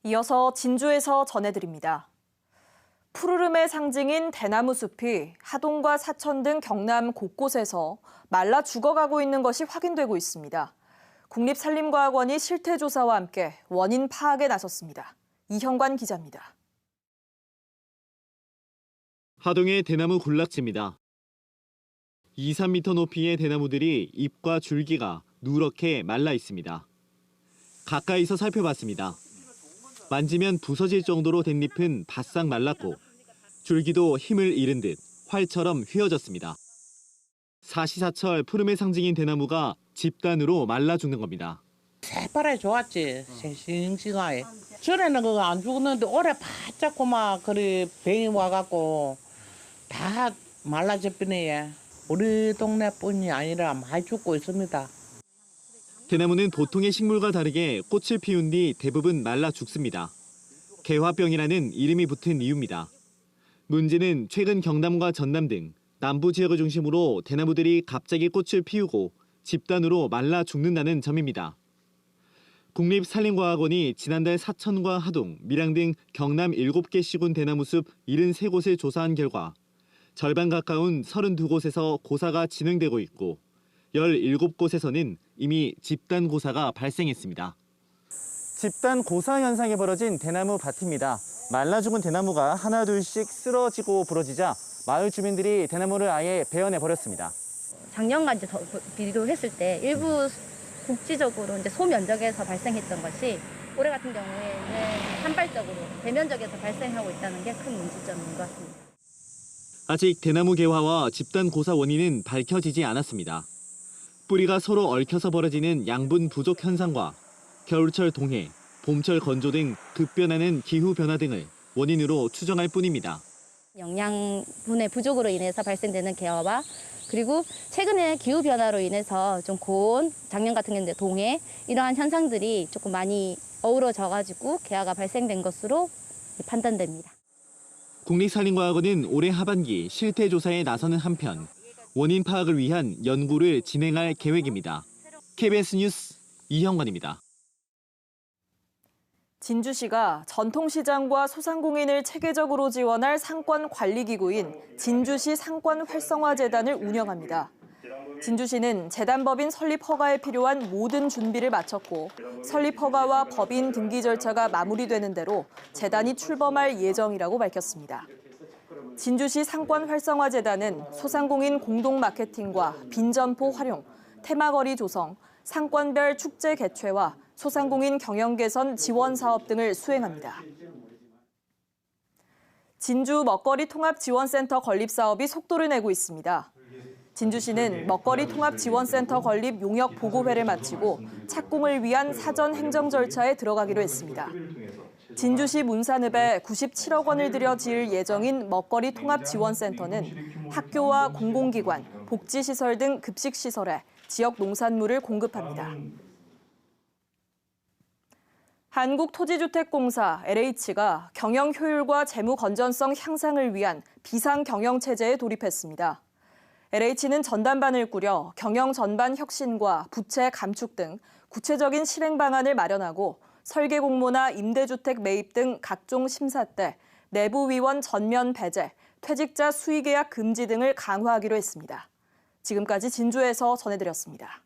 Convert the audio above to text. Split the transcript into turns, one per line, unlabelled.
이어서 진주에서 전해드립니다. 푸르름의 상징인 대나무 숲이 하동과 사천 등 경남 곳곳에서 말라 죽어가고 있는 것이 확인되고 있습니다. 국립산림과학원이 실태조사와 함께 원인 파악에 나섰습니다. 이형관 기자입니다.
하동의 대나무 군락지입니다. 2, 3m 높이의 대나무들이 잎과 줄기가 누렇게 말라 있습니다. 가까이서 살펴봤습니다. 만지면 부서질 정도로 된 잎은 바싹 말랐고 줄기도 힘을 잃은 듯 활처럼 휘어졌습니다. 사시사철 푸름의 상징인 대나무가 집단으로 말라 죽는 겁니다.
새파랗게 좋았지, 싱싱하게. 전에는 그거 안 죽었는데 올해 바짝 막 그래 병이 와갖고 다 말라져 버네. 우리 동네뿐이 아니라 많이 죽고 있습니다.
대나무는 보통의 식물과 다르게 꽃을 피운 뒤 대부분 말라 죽습니다. 개화병이라는 이름이 붙은 이유입니다. 문제는 최근 경남과 전남 등 남부 지역을 중심으로 대나무들이 갑자기 꽃을 피우고 집단으로 말라 죽는다는 점입니다. 국립산림과학원이 지난달 사천과 하동, 밀양 등 경남 7개 시군 대나무숲 73곳을 조사한 결과 절반 가까운 32곳에서 고사가 진행되고 있고 17곳에서는 이미 집단 고사가 발생했습니다. 집단 고사 현상이 벌어진 대나무 밭입니다. 말라 죽은 대나무가 하나 둘씩 쓰러지고 부러지자 마을 주민들이 대나무를 아예 베어내 버렸습니다.
작년과 이제 비교했을 때 일부 국지적으로 이제 소면적에서 발생했던 것이 올해 같은 경우에는 산발적으로 대면적에서 발생하고 있다는 게 큰 문제점인 것 같습니다.
아직 대나무 개화와 집단 고사 원인은 밝혀지지 않았습니다. 뿌리가 서로 얽혀서 벌어지는 양분 부족 현상과 겨울철 동해, 봄철 건조 등 급변하는 기후 변화 등을 원인으로 추정할 뿐입니다.
영양분의 부족으로 인해서 발생되는 개화와 그리고 최근에 기후 변화로 인해서 좀 고온, 작년 같은 경우는 동해 이러한 현상들이 조금 많이 어우러져가지고 개화가 발생된 것으로 판단됩니다.
국립산림과학원은 올해 하반기 실태조사에 나서는 한편 원인 파악을 위한 연구를 진행할 계획입니다. KBS 뉴스 이형관입니다.
진주시가 전통시장과 소상공인을 체계적으로 지원할 상권관리기구인 진주시 상권활성화재단을 운영합니다. 진주시는 재단법인 설립 허가에 필요한 모든 준비를 마쳤고 설립 허가와 법인 등기 절차가 마무리되는 대로 재단이 출범할 예정이라고 밝혔습니다. 진주시 상권활성화재단은 소상공인 공동 마케팅과 빈점포 활용, 테마거리 조성, 상권별 축제 개최와 소상공인 경영 개선 지원 사업 등을 수행합니다. 진주 먹거리 통합 지원센터 건립 사업이 속도를 내고 있습니다. 진주시는 먹거리 통합 지원센터 건립 용역 보고회를 마치고 착공을 위한 사전 행정 절차에 들어가기로 했습니다. 진주시 문산읍에 97억 원을 들여 지을 예정인 먹거리 통합 지원센터는 학교와 공공기관, 복지시설 등 급식시설에 지역 농산물을 공급합니다. 한국토지주택공사 LH가 경영 효율과 재무 건전성 향상을 위한 비상 경영 체제에 돌입했습니다. LH는 전담반을 꾸려 경영 전반 혁신과 부채 감축 등 구체적인 실행 방안을 마련하고 설계 공모나 임대주택 매입 등 각종 심사 때 내부위원 전면 배제, 퇴직자 수의계약 금지 등을 강화하기로 했습니다. 지금까지 진주에서 전해드렸습니다.